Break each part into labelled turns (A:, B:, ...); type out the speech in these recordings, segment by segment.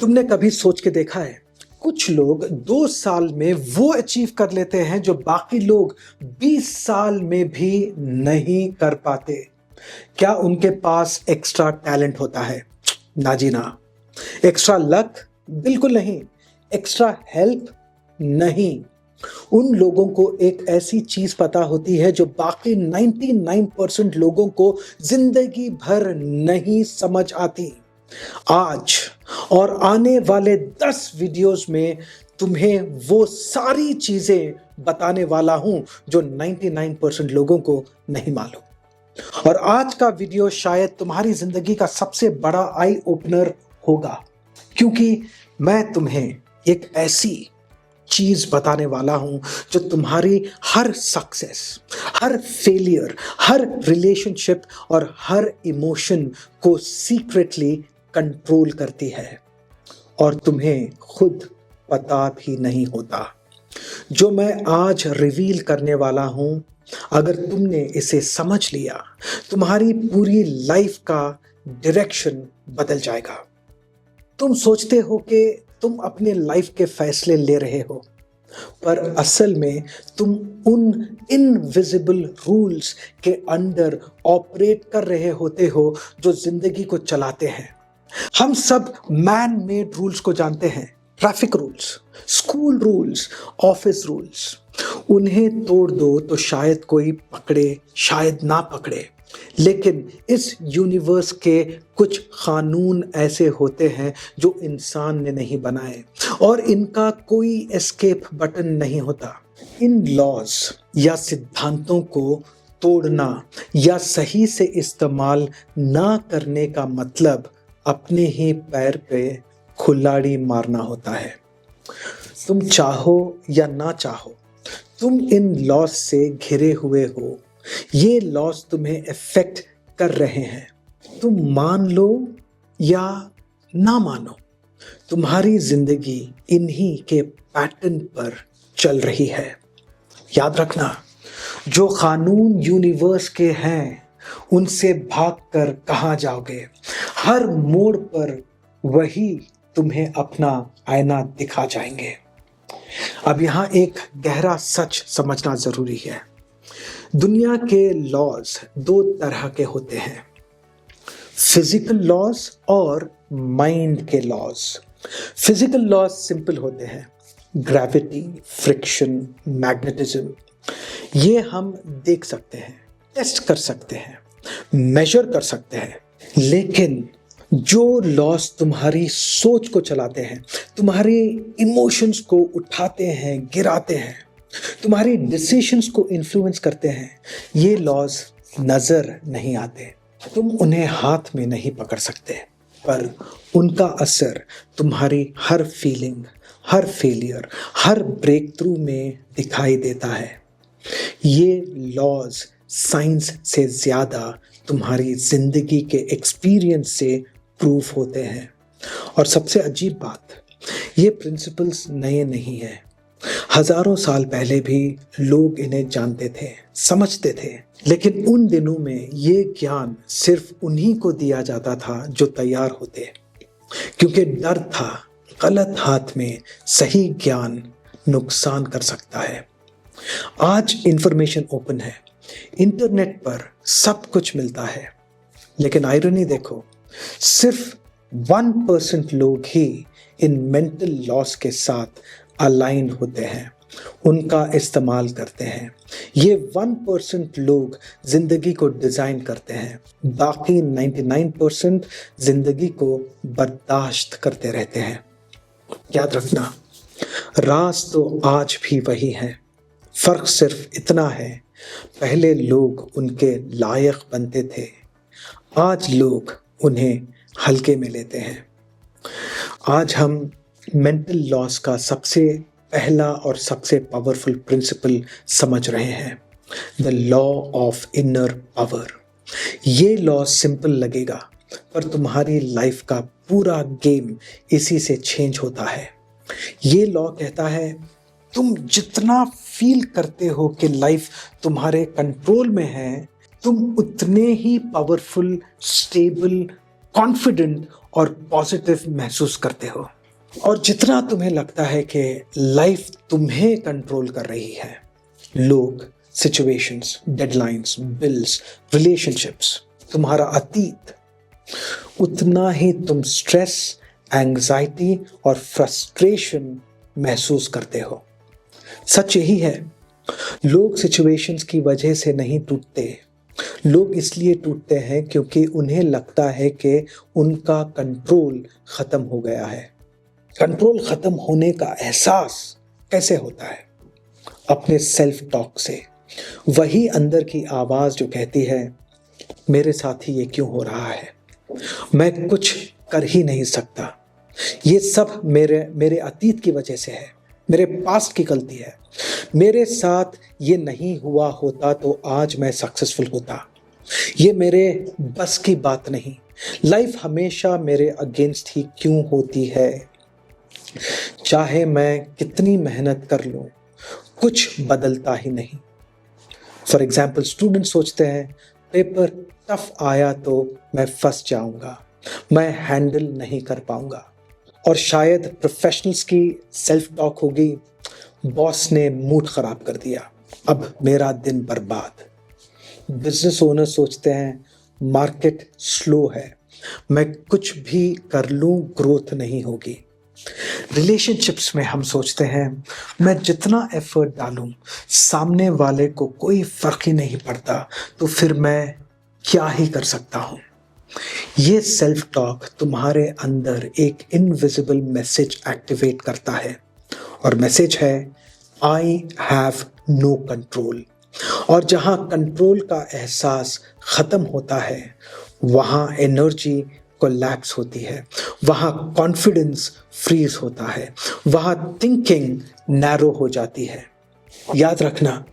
A: तुमने कभी सोच के देखा है, कुछ लोग 2 साल में वो अचीव कर लेते हैं जो बाकी लोग 20 साल में भी नहीं कर पाते। क्या उनके पास एक्स्ट्रा टैलेंट होता है? ना जी ना। Extra luck? बिल्कुल नहीं। Extra help? नहीं। उन लोगों को एक ऐसी चीज पता होती है जो बाकी 99% लोगों को जिंदगी भर नहीं समझ आती। आज और आने वाले 10 वीडियोस में तुम्हें वो सारी चीजें बताने वाला हूं जो 99% लोगों को नहीं मालूम। और आज का वीडियो शायद तुम्हारी जिंदगी का सबसे बड़ा आई ओपनर होगा, क्योंकि मैं तुम्हें एक ऐसी चीज बताने वाला हूं जो तुम्हारी हर सक्सेस, हर फेलियर, हर रिलेशनशिप और हर इमोशन को सीक्रेटली कंट्रोल करती है और तुम्हें खुद पता भी नहीं होता। जो मैं आज रिवील करने वाला हूं, अगर तुमने इसे समझ लिया, तुम्हारी पूरी लाइफ का डायरेक्शन बदल जाएगा। तुम सोचते हो कि तुम अपने लाइफ के फैसले ले रहे हो, पर असल में तुम उन इनविजिबल रूल्स के अंडर ऑपरेट कर रहे होते हो जो जिंदगी को चलाते हैं। हम सब मैन मेड रूल्स को जानते हैं, traffic rules, school rules, office rules. उन्हें तोड़ दो तो शायद कोई पकड़े, शायद ना पकड़े, लेकिन इस यूनिवर्स के कुछ कानून ऐसे होते हैं जो इंसान ने नहीं बनाए और इनका कोई एस्केप बटन नहीं होता। इन लॉज या सिद्धांतों को तोड़ना या सही से इस्तेमाल ना करने का मतलब अपने ही पैर पे कुल्हाड़ी मारना होता है। तुम चाहो या ना चाहो, तुम इन लॉज से घिरे हुए हो। ये लॉस तुम्हें इफेक्ट कर रहे हैं। तुम मान लो या ना मानो, तुम्हारी जिंदगी इन्हीं के पैटर्न पर चल रही है। याद रखना, जो कानून यूनिवर्स के हैं उनसे भागकर कहाँ जाओगे। हर मोड़ पर वही तुम्हें अपना आईना दिखा जाएंगे। अब यहाँ एक गहरा सच समझना जरूरी है। दुनिया के लॉज 2 तरह के होते हैं, फिजिकल लॉज और माइंड के लॉज। फिजिकल लॉज सिंपल होते हैं, ग्रेविटी, फ्रिक्शन, मैग्नेटिज्म। ये हम देख सकते हैं, टेस्ट कर सकते हैं, मेजर कर सकते हैं। लेकिन जो लॉज तुम्हारी सोच को चलाते हैं, तुम्हारी इमोशंस को उठाते हैं, गिराते हैं, तुम्हारी डिसीजंस को इन्फ्लुएंस करते हैं, ये लॉज नजर नहीं आते। तुम उन्हें हाथ में नहीं पकड़ सकते, पर उनका असर तुम्हारी हर फीलिंग, हर फेलियर, हर ब्रेक थ्रू में दिखाई देता है। ये लॉज साइंस से ज्यादा तुम्हारी जिंदगी के एक्सपीरियंस से प्रूफ होते हैं। और सबसे अजीब बात, ये प्रिंसिपल्स नए नहीं हैं। हजारों साल पहले भी लोग इन्हें जानते थे, समझते थे, लेकिन उन दिनों में ये ज्ञान सिर्फ उन्हीं को दिया जाता था जो तैयार होते, क्योंकि डर था गलत हाथ में सही ज्ञान नुकसान कर सकता है। आज इंफॉर्मेशन ओपन है, इंटरनेट पर सब कुछ मिलता है, लेकिन आयरनी देखो, सिर्फ 1% लोग ही इन मेंटल लॉस के साथ अलाइन होते हैं, उनका इस्तेमाल करते हैं। ये 1% लोग जिंदगी को डिजाइन करते हैं, बाकी 99% जिंदगी को बर्दाश्त करते रहते हैं। याद रखना, राज तो आज भी वही है, फर्क सिर्फ इतना है, पहले लोग उनके लायक बनते थे, आज लोग उन्हें हल्के में लेते हैं। आज हम मेंटल लॉस का सबसे पहला और सबसे पावरफुल प्रिंसिपल समझ रहे हैं, the law of inner power. ये लॉ सिंपल लगेगा, पर तुम्हारी लाइफ का पूरा गेम इसी से चेंज होता है। ये लॉ कहता है, तुम जितना फील करते हो कि लाइफ तुम्हारे कंट्रोल में है, तुम उतने ही पावरफुल, स्टेबल, कॉन्फिडेंट और पॉजिटिव महसूस करते हो। और जितना तुम्हें लगता है कि लाइफ तुम्हें कंट्रोल कर रही है, लोग, सिचुएशंस, डेडलाइंस, बिल्स, रिलेशनशिप्स, तुम्हारा अतीत, उतना ही तुम स्ट्रेस, एंग्जाइटी और फ्रस्ट्रेशन महसूस करते हो। सच यही है, लोग सिचुएशंस की वजह से नहीं टूटते, लोग इसलिए टूटते हैं क्योंकि उन्हें लगता है कि उनका कंट्रोल खत्म हो गया है। कंट्रोल खत्म होने का एहसास कैसे होता है? अपने सेल्फ टॉक से, वही अंदर की आवाज जो कहती है मेरे साथ ही ये क्यों हो रहा है, मैं कुछ कर ही नहीं सकता, ये सब मेरे अतीत की वजह से है, मेरे पास्ट की गलती है, मेरे साथ ये नहीं हुआ होता तो आज मैं सक्सेसफुल होता, ये मेरे बस की बात नहीं, लाइफ हमेशा मेरे अगेंस्ट ही क्यों होती है, चाहे मैं कितनी मेहनत कर लूं कुछ बदलता ही नहीं। फॉर एग्जाम्पल, स्टूडेंट सोचते हैं पेपर टफ आया तो मैं फंस जाऊंगा, मैं हैंडल नहीं कर पाऊंगा। और शायद प्रोफेशनल्स की सेल्फ टॉक होगी, बॉस ने मूड खराब कर दिया, अब मेरा दिन बर्बाद। बिजनेस ओनर सोचते हैं मार्केट स्लो है, मैं कुछ भी कर लूं ग्रोथ नहीं होगी। रिलेशनशिप्स में हम सोचते हैं मैं जितना एफर्ट डालूं सामने वाले को कोई फर्क ही नहीं पड़ता, तो फिर मैं क्या ही कर सकता हूं। ये सेल्फ टॉक तुम्हारे अंदर एक इनविजिबल मैसेज एक्टिवेट करता है, और मैसेज है आई हैव नो कंट्रोल। और जहां कंट्रोल का एहसास खत्म होता है वहां एनर्जी कोलैप्स होती है, वहां कॉन्फिडेंस फ्रीज होता है, वहां थिंकिंग नैरो हो जाती है। याद रखना,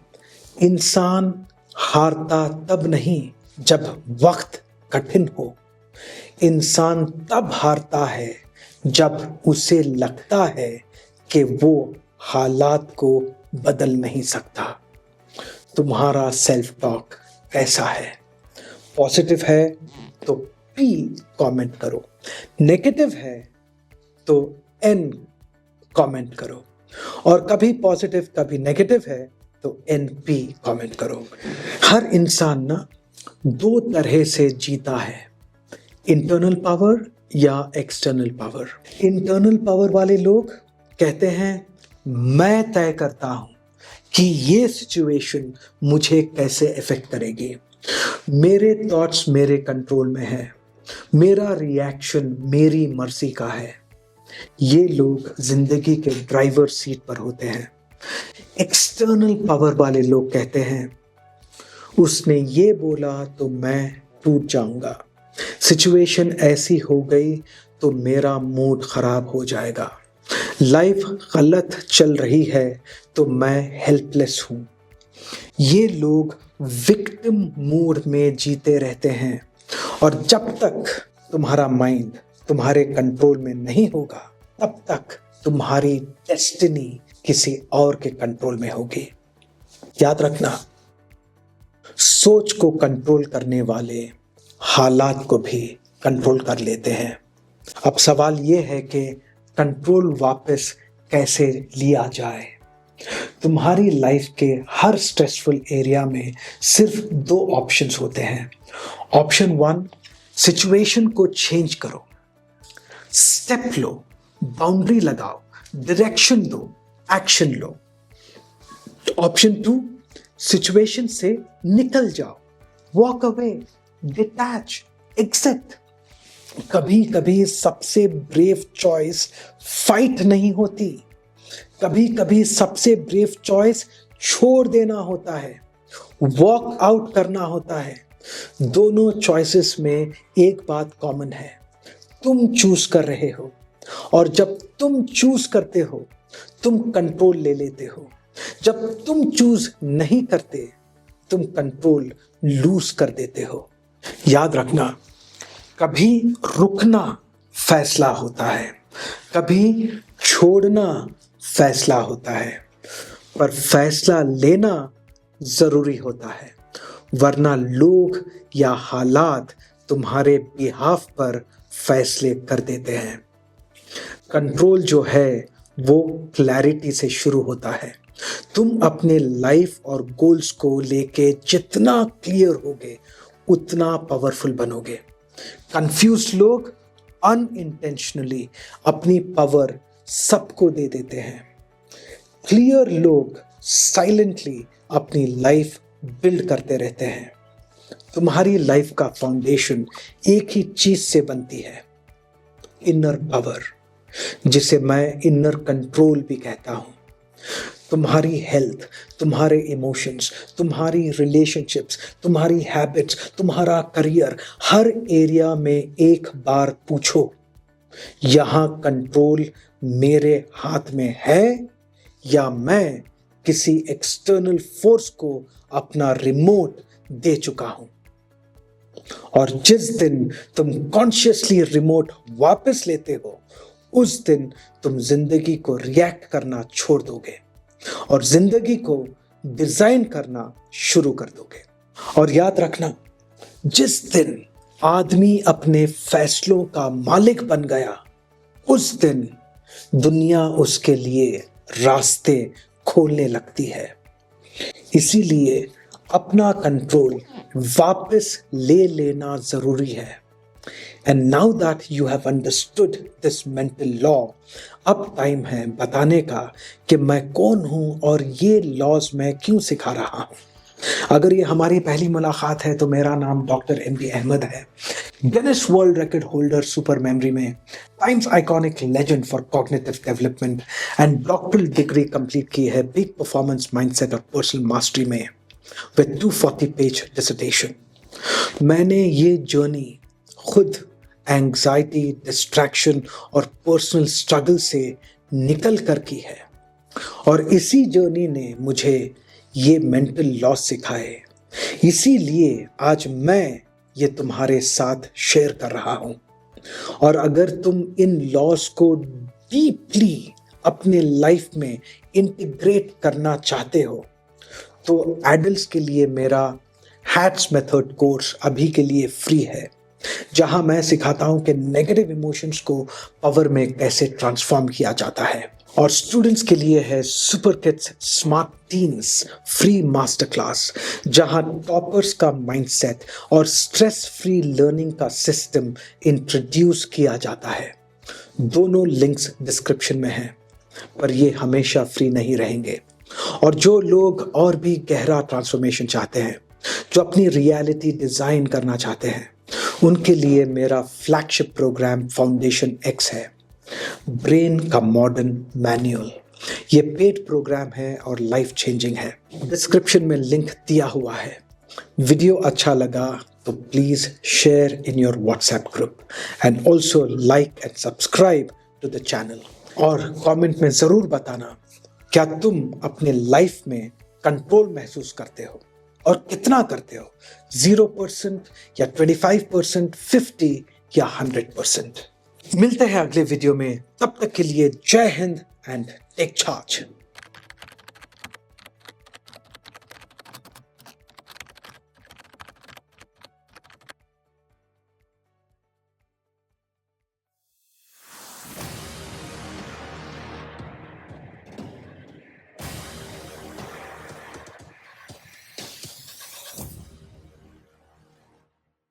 A: इंसान हारता तब नहीं जब वक्त कठिन हो, इंसान तब हारता है जब उसे लगता है कि वो हालात को बदल नहीं सकता। तुम्हारा सेल्फ टॉक कैसा है? पॉजिटिव है तो P कमेंट करो, नेगेटिव है तो N कमेंट करो, और कभी पॉजिटिव कभी नेगेटिव है तो NP कमेंट करो। हर इंसान ना दो तरह से जीता है, इंटरनल पावर या एक्सटर्नल पावर। इंटरनल पावर वाले लोग कहते हैं मैं तय करता हूं कि ये सिचुएशन मुझे कैसे इफेक्ट करेगी, मेरे थॉट्स मेरे कंट्रोल में है, मेरा रिएक्शन मेरी मर्जी का है। ये लोग जिंदगी के ड्राइवर सीट पर होते हैं। एक्सटर्नल पावर वाले लोग कहते हैं उसने ये बोला तो मैं टूट जाऊंगा, सिचुएशन ऐसी हो गई तो मेरा मूड खराब हो जाएगा, लाइफ गलत चल रही है तो मैं हेल्पलेस हूं। ये लोग विक्टिम मूड में जीते रहते हैं, और जब तक तुम्हारा माइंड तुम्हारे कंट्रोल में नहीं होगा तब तक तुम्हारी डेस्टिनी किसी और के कंट्रोल में होगी। याद रखना, सोच को कंट्रोल करने वाले हालात को भी कंट्रोल कर लेते हैं। अब सवाल ये है कि कंट्रोल वापस कैसे लिया जाए। तुम्हारी लाइफ के हर स्ट्रेसफुल एरिया में सिर्फ दो ऑप्शंस होते हैं। ऑप्शन 1, सिचुएशन को चेंज करो, स्टेप लो, बाउंड्री लगाओ, डायरेक्शन दो, एक्शन लो। ऑप्शन 2, सिचुएशन से निकल जाओ, वॉक अवे, डिटैच, एग्जिट। कभी कभी सबसे ब्रेव चॉइस फाइट नहीं होती, कभी कभी सबसे ब्रेव चॉइस छोड़ देना होता है, वॉक आउट करना होता है। दोनों चॉइसेस में एक बात कॉमन है, तुम चूज कर रहे हो, और जब तुम चूज करते हो तुम कंट्रोल ले लेते हो। जब तुम चूज नहीं करते तुम कंट्रोल लूज कर देते हो। याद रखना, कभी रुकना फैसला होता है, कभी छोड़ना फैसला होता है, पर फैसला लेना जरूरी होता है, वरना लोग या हालात तुम्हारे बिहाफ पर फैसले कर देते हैं। कंट्रोल जो है वो क्लैरिटी से शुरू होता है। तुम अपने लाइफ और गोल्स को लेके जितना क्लियर होगे उतना पावरफुल बनोगे। कंफ्यूज्ड लोग अनइंटेंशनली अपनी पावर सबको दे देते हैं। क्लियर लोग साइलेंटली अपनी लाइफ बिल्ड करते रहते हैं। तुम्हारी लाइफ का फाउंडेशन एक ही चीज से बनती है, इनर पावर, जिसे मैं इनर कंट्रोल भी कहता हूं। तुम्हारी हेल्थ, तुम्हारे इमोशंस, तुम्हारी रिलेशनशिप्स, तुम्हारी हैबिट्स, तुम्हारा करियर, हर एरिया में एक बार पूछो, यहां कंट्रोल मेरे हाथ में है या मैं किसी एक्सटर्नल फोर्स को अपना रिमोट दे चुका हूं। और जिस दिन तुम कॉन्शियसली रिमोट वापस लेते हो, उस दिन तुम जिंदगी को रिएक्ट करना छोड़ दोगे और जिंदगी को डिजाइन करना शुरू कर दोगे। और याद रखना, जिस दिन आदमी अपने फैसलों का मालिक बन गया, उस दिन दुनिया उसके लिए रास्ते खोलने लगती है। इसीलिए अपना कंट्रोल वापस ले लेना जरूरी है। And now that you have understood this mental law, अब टाइम है बताने का कि मैं कौन हूं और ये लॉज मैं क्यों सिखा रहा हूं। अगर ये हमारी पहली मुलाकात है तो मेरा नाम डॉक्टर MD अहमद है। Guinness world record holder super memory में, Times iconic legend for cognitive development and doctoral degree complete की है बिग परफॉर्मेंस माइंडसेट और पर्सनल मास्टरी में विद 240 पेज डिसर्टेशन। मैंने ये जर्नी खुद एंग्जाइटी, डिस्ट्रैक्शन और पर्सनल स्ट्रगल से निकल कर की है और इसी जर्नी ने मुझे ये मेंटल लॉस सिखाए। इसीलिए आज मैं ये तुम्हारे साथ शेयर कर रहा हूं। और अगर तुम इन लॉस को डीपली अपने लाइफ में इंटीग्रेट करना चाहते हो तो एडल्ट्स के लिए मेरा हैट्स मेथड कोर्स अभी के लिए फ्री है, जहां मैं सिखाता हूं कि नेगेटिव इमोशंस को पावर में कैसे ट्रांसफॉर्म किया जाता है। और स्टूडेंट्स के लिए है super kids smart teens free master class, जहां टॉपर्स का माइंडसेट और स्ट्रेस फ्री लर्निंग का सिस्टम इंट्रोड्यूस किया जाता है। दोनों लिंक्स डिस्क्रिप्शन में हैं, पर ये हमेशा फ्री नहीं रहेंगे। और जो लोग और भी गहरा ट्रांसफॉर्मेशन चाहते हैं, जो अपनी रियलिटी डिजाइन करना चाहते हैं, उनके लिए मेरा फ्लैगशिप प्रोग्राम फाउंडेशन X है, ब्रेन का मॉडर्न मैनुअल। ये पेड प्रोग्राम है और लाइफ चेंजिंग है। डिस्क्रिप्शन में लिंक दिया हुआ है। वीडियो अच्छा लगा तो please share in your WhatsApp group and also like and subscribe to the channel. और कमेंट में जरूर बताना, क्या तुम अपने लाइफ में कंट्रोल महसूस करते हो और कितना करते हो? 0% या 25%, 50 या 100%? मिलते हैं अगले वीडियो में। तब तक के लिए जय हिंद एंड टेक चार्ज।